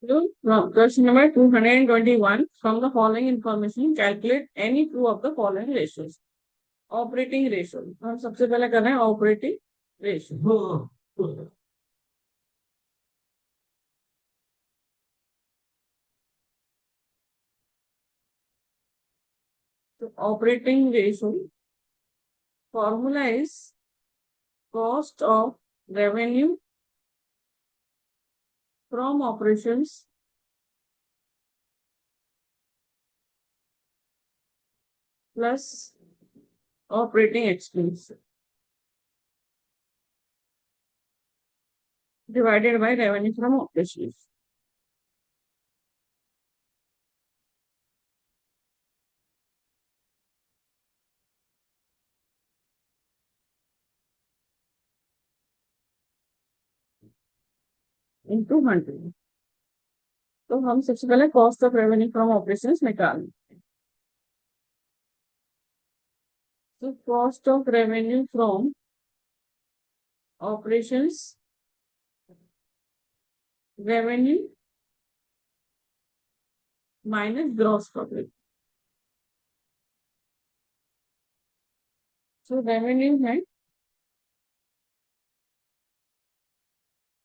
Question number 221. From the following information, calculate any two of the following ratios. Operating ratio हम सबसे पहले कर रहे हैं ऑपरेटिंग रेशियो। तो operating ratio formula is cost of revenue from operations plus operating expense divided by revenue from operations into 100। तो हम सबसे पहले cost of revenue from operations निकालें। तो cost of revenue from operations revenue minus gross profit. तो revenue है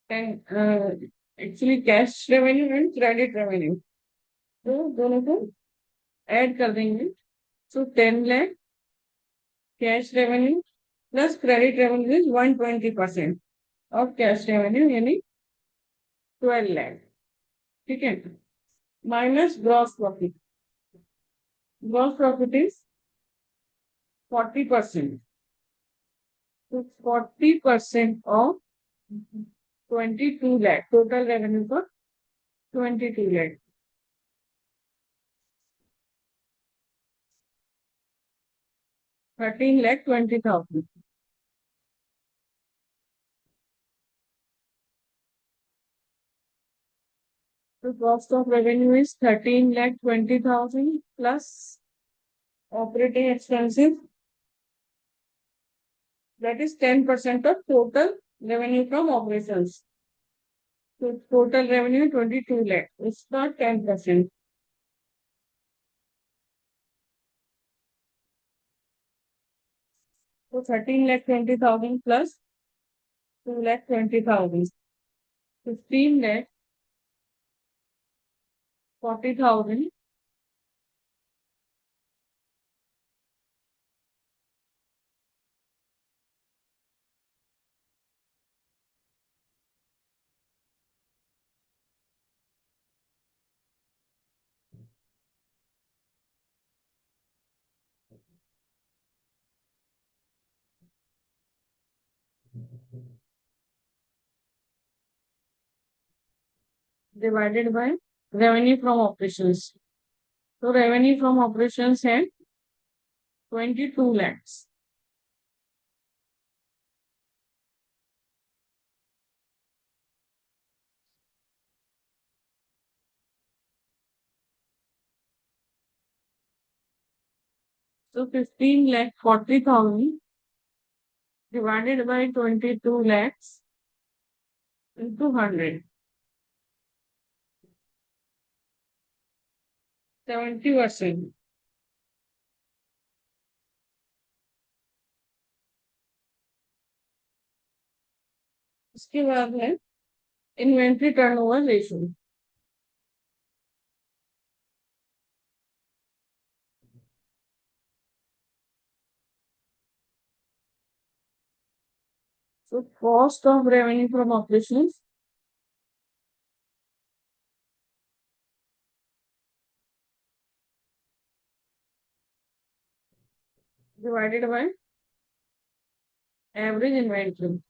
actually cash revenue and credit revenue, तो दोनों को ऐड कर देंगे। सो 10 lakh cash revenue plus credit revenue is 120% of cash revenue यानी 12 लाख। ठीक है, minus gross profit. Gross profit is 40%। तो 40% of 22 lakh total revenue for 22 lakh. 13,20,000। The cost of revenue is 13,20,000 plus operating expenses, that is 10% of total revenue from operations. So total revenue 22 lakh. It's not 10%. So 13,20,000 plus 2,20,000. 15,40,000 divided by revenue from operations. So revenue from operations है 22 lakhs. So 15,40,000 divided by 22 lakhs into 100, 70%। इसके बाद है inventory turnover ratio. So cost of revenue from operations divided by average inventory।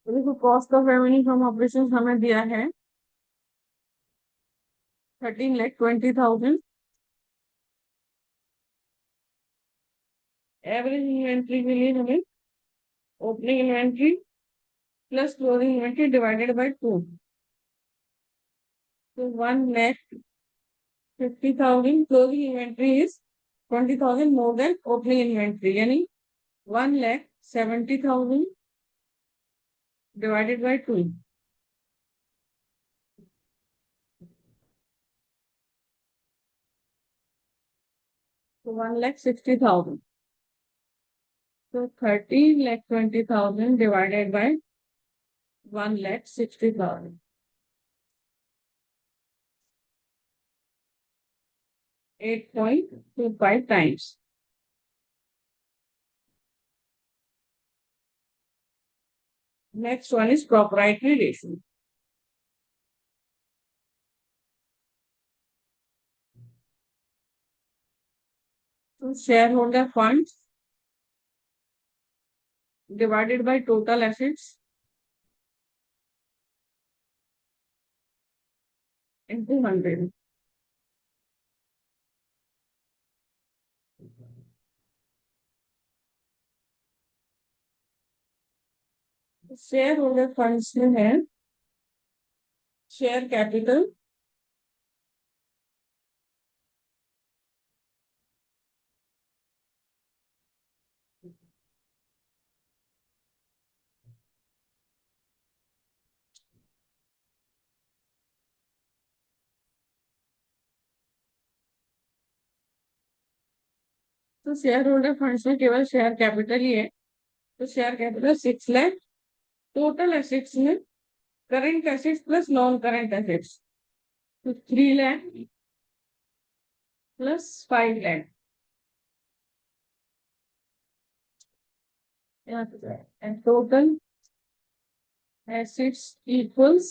तो देखो cost of revenue from operations हमें दिया है 13,20,000। Average inventory के लिए हमें opening inventory plus closing inventory divided by 2. So 1,50,000 closing inventory is 20,000 more than opening inventory. Yani 1,70,000 divided by 2. So 1,60,000. So 30,20,000 divided by 1,60,000. 8.25 times. Next one is proprietary ratio. So shareholder funds divided by total assets into 100. Share funds में है share capital तो shareholder funds में केवल share capital ही है तो share capital 6 lakh total assets में current assets plus non current assets तो 3 lakh plus 5 lakh and total assets equals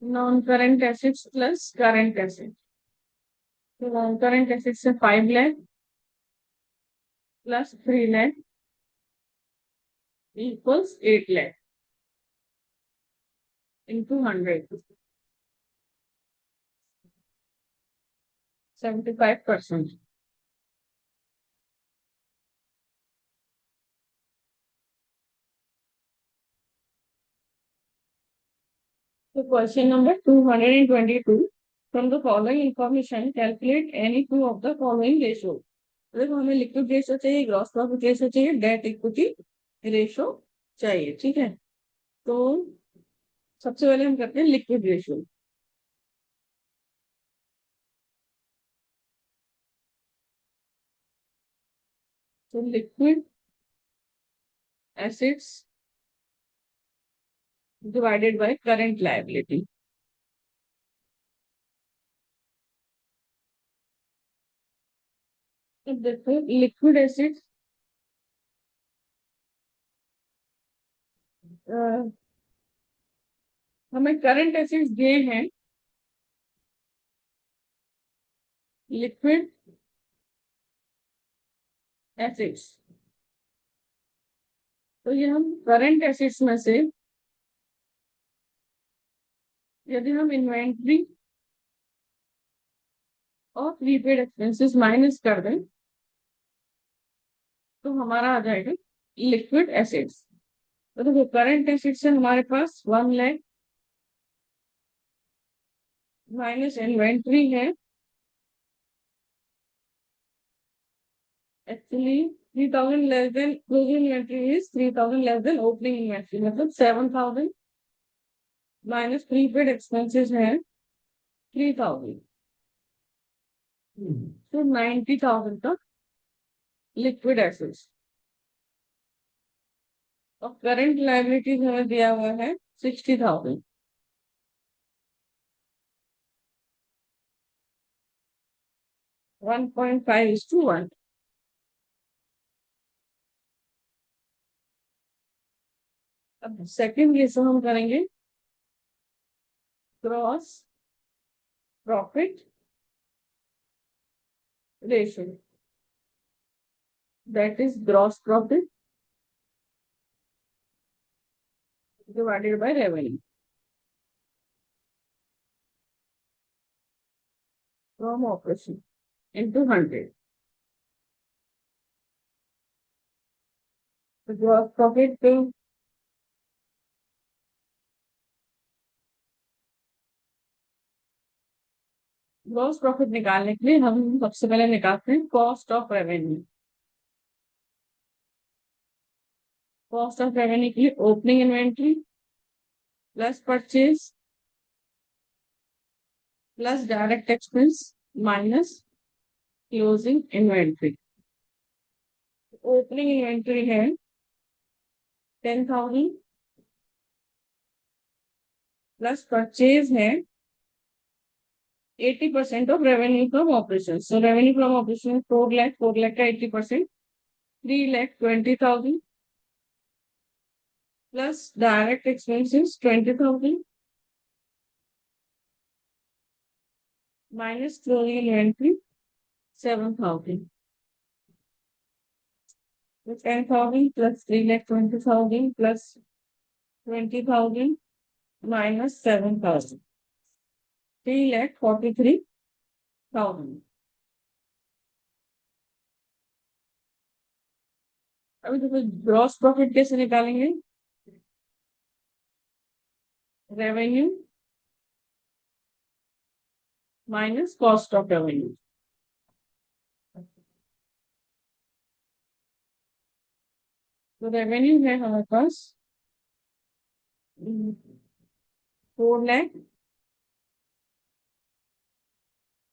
non current assets plus current assets तो नॉन करंट एसेट्स से 5 lakh plus 3 lakh equals 8 lakh into 100. 75%. So question number 222. From the following information, calculate any two of the following ratio. देखो हमें liquid ratio चाहिए gross profit ratio चाहिए debt equity ratio चाहिए ठीक है तो सबसे पहले हम करते हैं लिक्विड रेशो तो liquid assets divided by current liability तो देखो लिक्विड एसेट्स हमें करंट एसेट्स दिए हैं लिक्विड एसेट्स तो ये हम करंट एसेट्स में से यदि हम इन्वेंट्री और प्रीपेड एक्सपेंसेस माइनस कर दें तो हमारा आ जाएगा लिक्विड एसेट्स तो देखो करंट एसेट्स है हमारे पास 1 लाख माइनस इन्वेंट्री है actually 3,000 less than closing inventory is 3,000 less than opening inventory मतलब 7,000 माइनस प्रीपेड एक्सपेंसेस है 3,000 तो 90,000 का लिक्विड एसेट्स और करंट लायबिलिटीज हमें दिया हुआ है 60,000 1.5:1 अब सेकंड रेशो हम करेंगे gross profit ratio that is gross profit divided by revenue from operation into 100. The gross profit to gross profit निकालने के लिए हम सबसे पहले निकालते हैं cost of revenue. Cost of revenue के लिए opening inventory plus purchase plus direct expense minus closing inventory. Opening inventory है 10,000 प्लस परचेज है 80% of revenue from operation. So revenue from operation 4 lakh, 4 lakh का 80% 3,20,000 plus direct expenses 20,000 minus closing inventory 7,000। 10,000 plus 3,20,000 plus 20,000 minus 7,000, 3,43,000। अभी तो gross profit कैसे निकालेंगे? Revenue minus cost of revenue. तो revenue है हमारे पास 4 lakh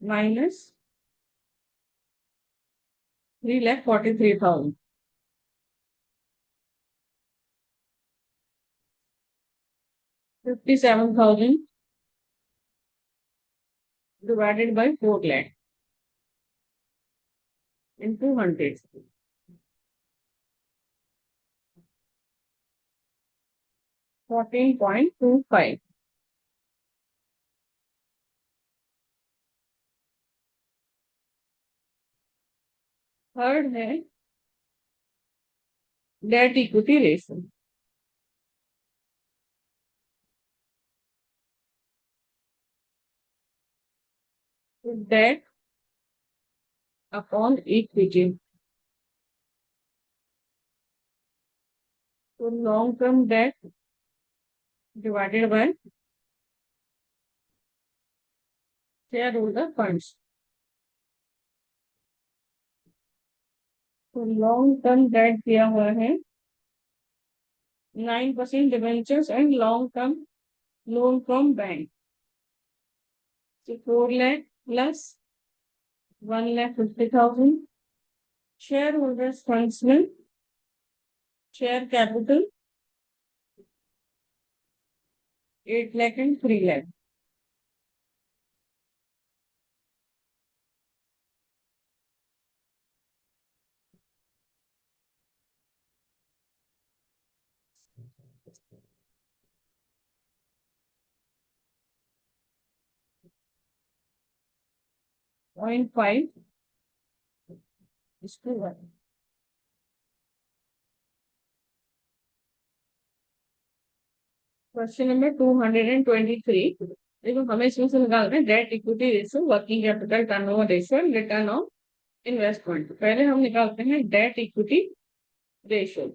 minus 3,43,000, 57,000 divided by 4 lakh into 100, 14.25। Third है debt equity ratio. Debt upon equity. तो long term debt divided by shareholder funds. तो लॉन्ग टर्म डेट दिया हुआ है 9% debentures and long term loan from bank. तो 4 lakh plus 1,50,000 shareholders funds में share capital 8 lakh and 3 lakh. .5 इसको 1। Question number 223। देखो हमें इसमें से निकालना है debt equity ratio, working capital turnover ratio and return on investment. पहले हम निकालते हैं डेट इक्विटी रेशियो।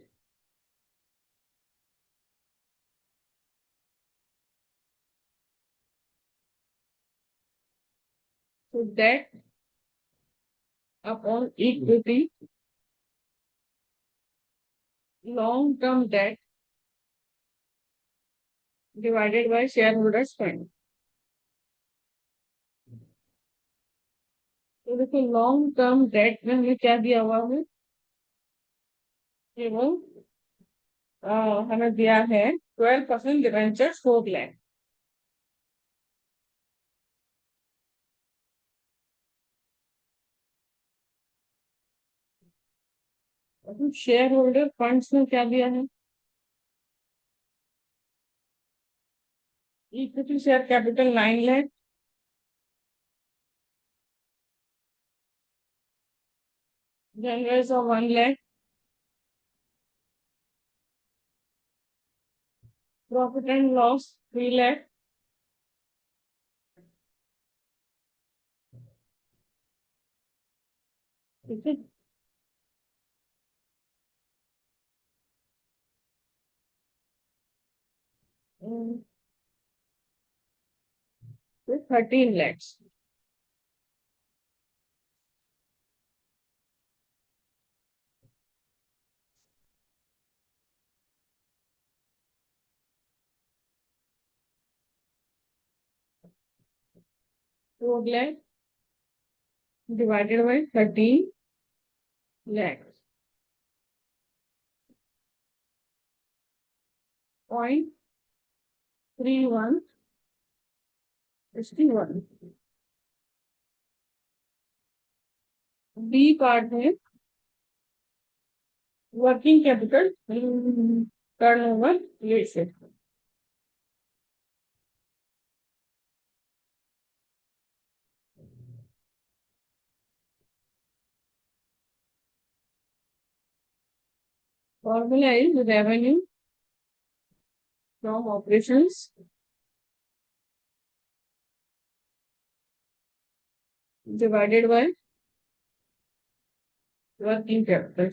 तो debt upon equity long term debt divided by share holders fund. तो देखो लॉन्ग टर्म डेट में हमें क्या दिया हुआ है, केवल हमें दिया है 12% debenture 4 lakh. Share holder funds में क्या दिया है, equity share capital 9 lakh, generals of 1 lakh, profit and loss 3 lakh, ठीक है। 13 lakhs। 4 lakh divided by 13 lakh. 0.3161. B part है working capital turnover ratio. Formula is revenue from operations divided by working capital.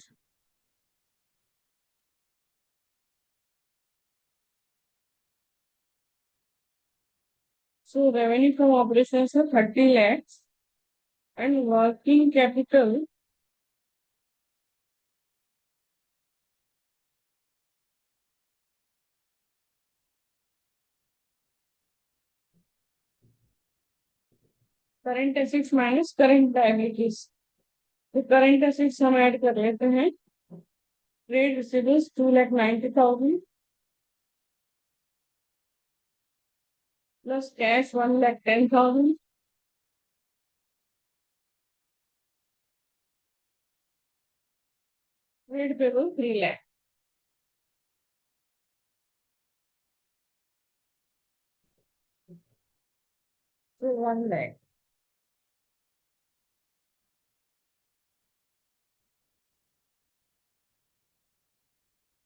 So revenue from operations है 30 lakhs and working capital current assets minus current liabilities. तो current assets हम add कर लेते हैं. Trade receivables 2,90,000 plus cash 1,10,000 trade payable 3 lakh. So 1 lakh.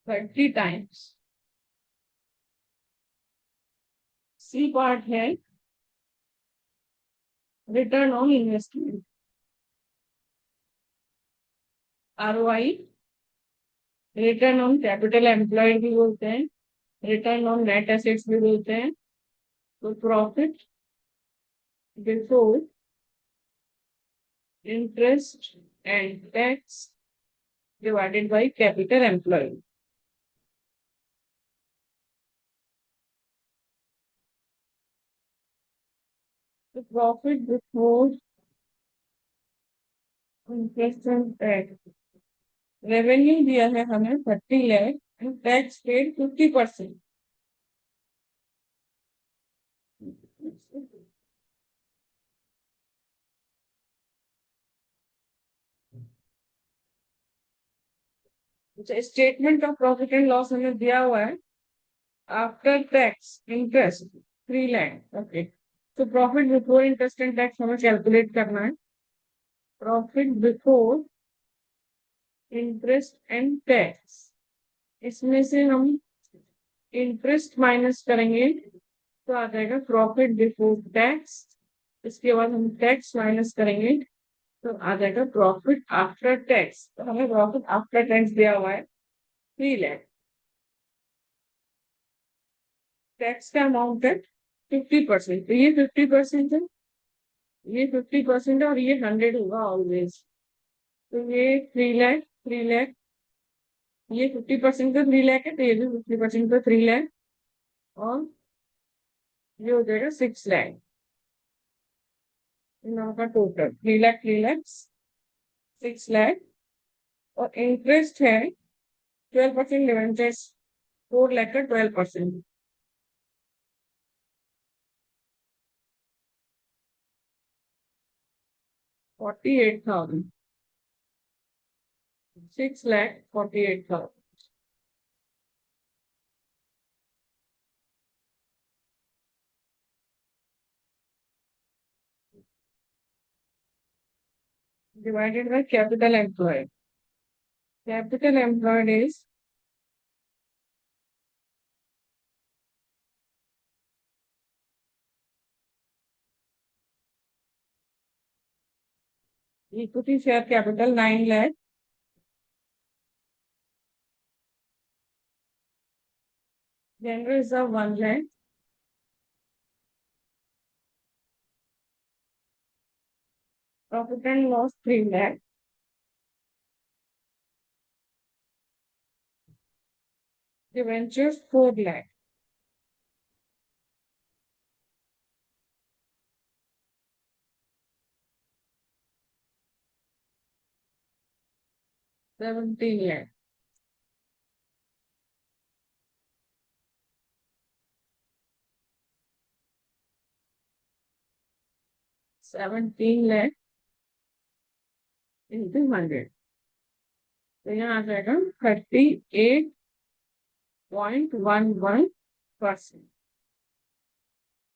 30 times. C part है return on investment. ROI return on capital employed भी बोलते हैं, return on net assets भी बोलते हैं. तो profit before interest and tax divided by capital employed. तो profit before interest and tax revenue दिया है हमें 30 lakh and tax paid 50%. Statement of profit and loss हमें दिया हुआ है after tax interest 3 lakh. Okay. तो profit before interest and tax हमें कैलकुलेट करना है. Profit before interest and tax इसमें से हम इंटरेस्ट माइनस करेंगे तो आ जाएगा प्रॉफिट बिफोर टैक्स. इसके बाद हम टैक्स माइनस करेंगे तो आ जाएगा प्रॉफिट आफ्टर टैक्स. तो हमें प्रॉफिट आफ्टर टैक्स दिया हुआ है 3 लाख. टैक्स का अमाउंट है 50%. तो ये 50% है, ये 50% है और ये 100 होगा ऑलवेज. तो ये 3 लाख 3 लाख. ये 50% का 3 लाख है तो ये भी 50% का 3 लाख. और ये हो जाएगा 6 लाख. इन दोनों का टोटल 3 लाख 3 लाख 6 लाख. और इंटरेस्ट है 12% इंटरेस्ट 4 लाख का 12%. 48,000. 6,48,000 divided by capital employed. Capital employed is equity share capital 9 lakh. General reserve 1 lakh. Profit and loss 3 lakh. Debentures 4 lakh. . 17 lakh. 17 lakh into 100. तो यहाँ आ जाएगा 38.11%.